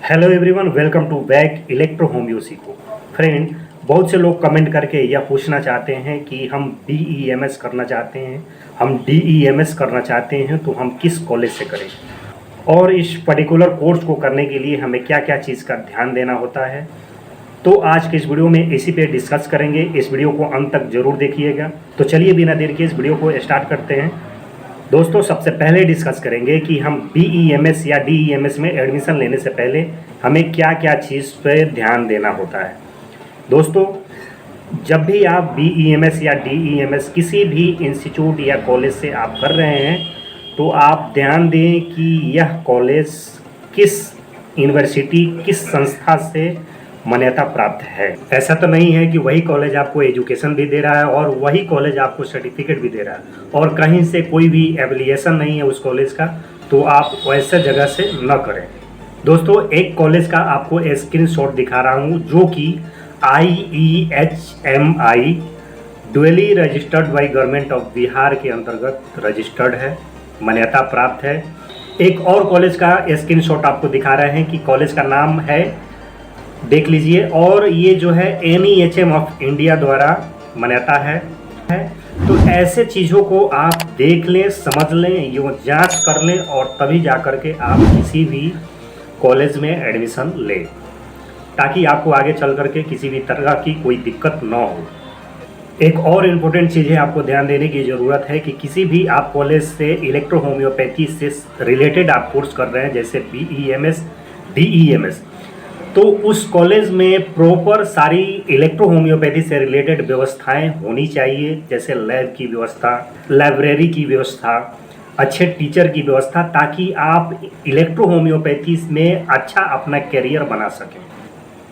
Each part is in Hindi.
Hello everyone, welcome to back Electro Home को। फ्रेंड, बहुत से लोग कमेंट करके यह पूछना चाहते हैं कि हम BEMS करना चाहते हैं, हम DEMS करना चाहते हैं, तो हम किस कॉलेज से करें और इस पर्टिकुलर कोर्स को करने के लिए हमें क्या क्या चीज़ का ध्यान देना होता है। तो आज के इस वीडियो में इसी पे डिस्कस करेंगे। इस वीडियो को अंत तक जरूर देखिएगा। तो चलिए बिना देर के इस वीडियो को स्टार्ट करते हैं। दोस्तों, सबसे पहले डिस्कस करेंगे कि हम BEMS या DEMS में एडमिशन लेने से पहले हमें क्या क्या चीज़ पे ध्यान देना होता है। दोस्तों, जब भी आप BEMS या DEMS किसी भी इंस्टीट्यूट या कॉलेज से आप कर रहे हैं तो आप ध्यान दें कि यह कॉलेज किस यूनिवर्सिटी, किस संस्था से मान्यता प्राप्त है। ऐसा तो नहीं है कि वही कॉलेज आपको एजुकेशन भी दे रहा है और वही कॉलेज आपको सर्टिफिकेट भी दे रहा है और कहीं से कोई भी एफिलिएशन नहीं है उस कॉलेज का, तो आप वैसे जगह से न करें। दोस्तों, एक कॉलेज का आपको स्क्रीनशॉट दिखा रहा हूँ जो कि IEHMI dually registered by government of Bihar के अंतर्गत रजिस्टर्ड है, मान्यता प्राप्त है। एक और कॉलेज का स्क्रीनशॉट आपको दिखा रहे हैं कि कॉलेज का नाम है, देख लीजिए, और ये जो है NEHM ऑफ इंडिया द्वारा मान्यता है। तो ऐसे चीज़ों को आप देख लें, समझ लें, यो जांच कर लें और तभी जा कर के आप किसी भी कॉलेज में एडमिशन लें, ताकि आपको आगे चल कर के किसी भी तरह की कोई दिक्कत ना हो। एक और इम्पोर्टेंट चीज़ है, आपको ध्यान देने की ज़रूरत है कि किसी भी आप कॉलेज से इलेक्ट्रो होम्योपैथी से रिलेटेड आप कोर्स कर रहे हैं, जैसे BEMS, DEMS, तो उस कॉलेज में प्रॉपर सारी इलेक्ट्रो होम्योपैथी से रिलेटेड व्यवस्थाएं होनी चाहिए, जैसे लैब की व्यवस्था, लाइब्रेरी की व्यवस्था, अच्छे टीचर की व्यवस्था, ताकि आप इलेक्ट्रो होम्योपैथी में अच्छा अपना करियर बना सकें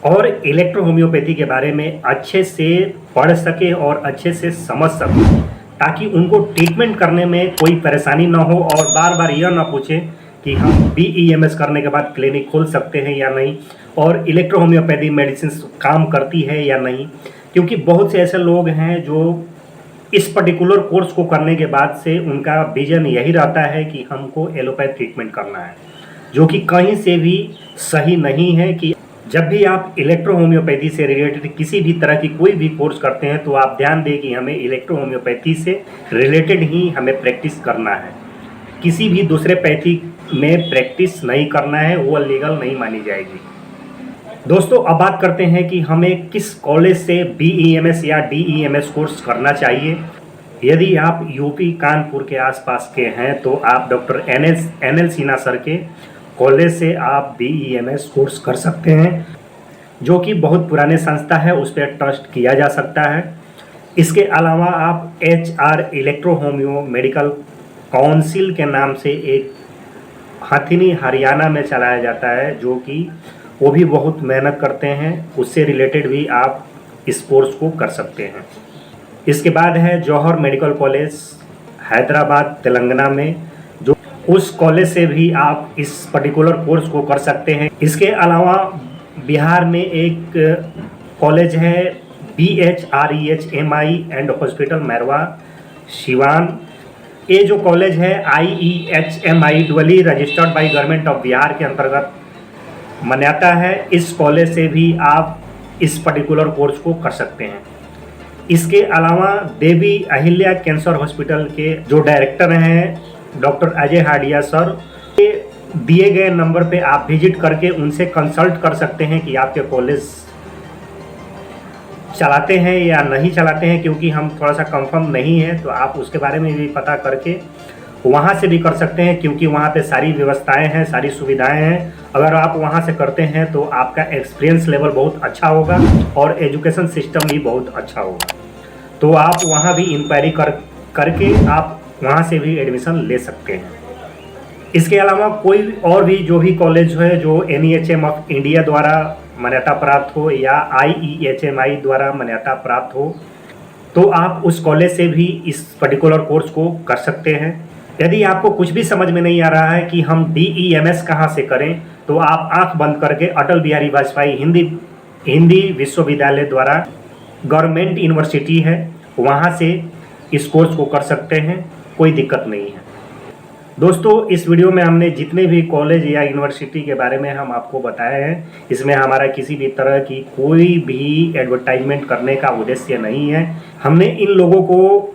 और इलेक्ट्रो होम्योपैथी के बारे में अच्छे से पढ़ सके और अच्छे से समझ सके, ताकि उनको ट्रीटमेंट करने में कोई परेशानी ना हो और बार बार यह ना पूछें कि हम BEMS करने के बाद क्लिनिक खोल सकते हैं या नहीं और इलेक्ट्रो होम्योपैथी मेडिसिन काम करती है या नहीं। क्योंकि बहुत से ऐसे लोग हैं जो इस पर्टिकुलर कोर्स को करने के बाद से उनका विजन यही रहता है कि हमको एलोपैथ ट्रीटमेंट करना है, जो कि कहीं से भी सही नहीं है। कि जब भी आप इलेक्ट्रो होम्योपैथी से रिलेटेड किसी भी तरह की कोई भी कोर्स करते हैं तो आप ध्यान दें कि हमें इलेक्ट्रो होम्योपैथी से रिलेटेड ही हमें प्रैक्टिस करना है। किसी भी दूसरे पैथी में प्रैक्टिस नहीं करना है, वो लीगल नहीं मानी जाएगी। दोस्तों, अब बात करते हैं कि हमें किस कॉलेज से BEMS या DEMS कोर्स करना चाहिए। यदि आप यूपी कानपुर के आसपास के हैं तो आप डॉक्टर NL सिन्हा सर के कॉलेज से आप BEMS कोर्स कर सकते हैं, जो कि बहुत पुराने संस्था है, उस पर ट्रस्ट किया जा सकता है। इसके अलावा आप HR electro homeo medical council के नाम से एक हथिनी हरियाणा में चलाया जाता है, जो कि वो भी बहुत मेहनत करते हैं, उससे रिलेटेड भी आप इस कोर्स को कर सकते हैं। इसके बाद है जौहर मेडिकल कॉलेज हैदराबाद तेलंगाना में, जो उस कॉलेज से भी आप इस पर्टिकुलर कोर्स को कर सकते हैं। इसके अलावा बिहार में एक कॉलेज है BHREHMI and hospital Mairwa Siwan. ये जो कॉलेज है IEHMI dually registered by government of Bihar के अंतर्गत मान्यता है। इस कॉलेज से भी आप इस पर्टिकुलर कोर्स को कर सकते हैं। इसके अलावा देवी अहिल्या कैंसर हॉस्पिटल के जो डायरेक्टर हैं डॉक्टर अजय हाडिया सर, के दिए गए नंबर पे आप विजिट करके उनसे कंसल्ट कर सकते हैं कि आपके कॉलेज चलाते हैं या नहीं चलाते हैं, क्योंकि हम थोड़ा सा कंफर्म नहीं है, तो आप उसके बारे में भी पता करके वहाँ से भी कर सकते हैं, क्योंकि वहाँ पे सारी व्यवस्थाएं हैं, सारी सुविधाएं हैं। अगर आप वहाँ से करते हैं तो आपका एक्सपीरियंस लेवल बहुत अच्छा होगा और एजुकेशन सिस्टम भी बहुत अच्छा होगा। तो आप वहाँ भी इंक्वायरी करके आप वहाँ से भी एडमिशन ले सकते हैं। इसके अलावा कोई और भी जो भी कॉलेज है जो NEHM ऑफ इंडिया द्वारा मान्यता प्राप्त हो या IEHMI द्वारा मान्यता प्राप्त हो, तो आप उस कॉलेज से भी इस पर्टिकुलर कोर्स को कर सकते हैं। यदि आपको कुछ भी समझ में नहीं आ रहा है कि हम DEMS कहाँ से करें, तो आप आंख बंद करके अटल बिहारी वाजपेयी हिंदी विश्वविद्यालय द्वारा गवर्नमेंट यूनिवर्सिटी है, वहाँ से इस कोर्स को कर सकते हैं, कोई दिक्कत नहीं है। दोस्तों इस वीडियो में हमने जितने भी कॉलेज या यूनिवर्सिटी के बारे में हम आपको बताए हैं, इसमें हमारा किसी भी तरह की कोई भी एडवर्टाइजमेंट करने का उद्देश्य नहीं है। हमने इन लोगों को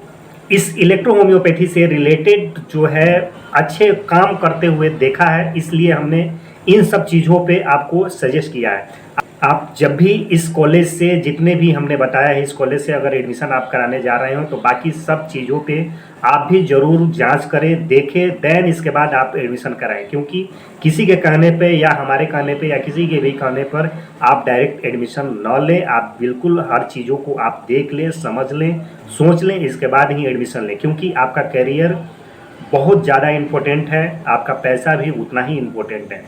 इस इलेक्ट्रो होम्योपैथी से रिलेटेड जो है अच्छे काम करते हुए देखा है, इसलिए हमने इन सब चीज़ों पे आपको सजेस्ट किया है। आप जब भी इस कॉलेज से, जितने भी हमने बताया है, इस कॉलेज से अगर एडमिशन आप कराने जा रहे हो तो बाकी सब चीज़ों पे आप भी ज़रूर जांच करें, देखें, देन इसके बाद आप एडमिशन कराएं। क्योंकि किसी के कहने पे या हमारे कहने पे या किसी के भी कहने पर आप डायरेक्ट एडमिशन न लें। आप बिल्कुल हर चीज़ों को आप देख लें, समझ लें, सोच लें, इसके बाद ही एडमिशन लें। क्योंकि आपका करियर बहुत ज़्यादा इम्पोर्टेंट है, आपका पैसा भी उतना ही इम्पोर्टेंट है,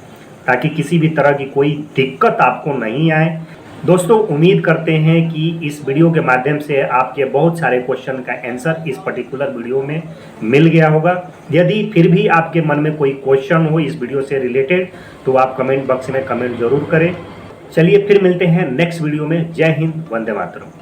ताकि किसी भी तरह की कोई दिक्कत आपको नहीं आए। दोस्तों उम्मीद करते हैं कि इस वीडियो के माध्यम से आपके बहुत सारे क्वेश्चन का आंसर इस पर्टिकुलर वीडियो में मिल गया होगा। यदि फिर भी आपके मन में कोई क्वेश्चन हो इस वीडियो से रिलेटेड तो आप कमेंट बॉक्स में कमेंट जरूर करें। चलिए फिर मिलते हैं नेक्स्ट वीडियो में। जय हिंद, वंदे मातरम।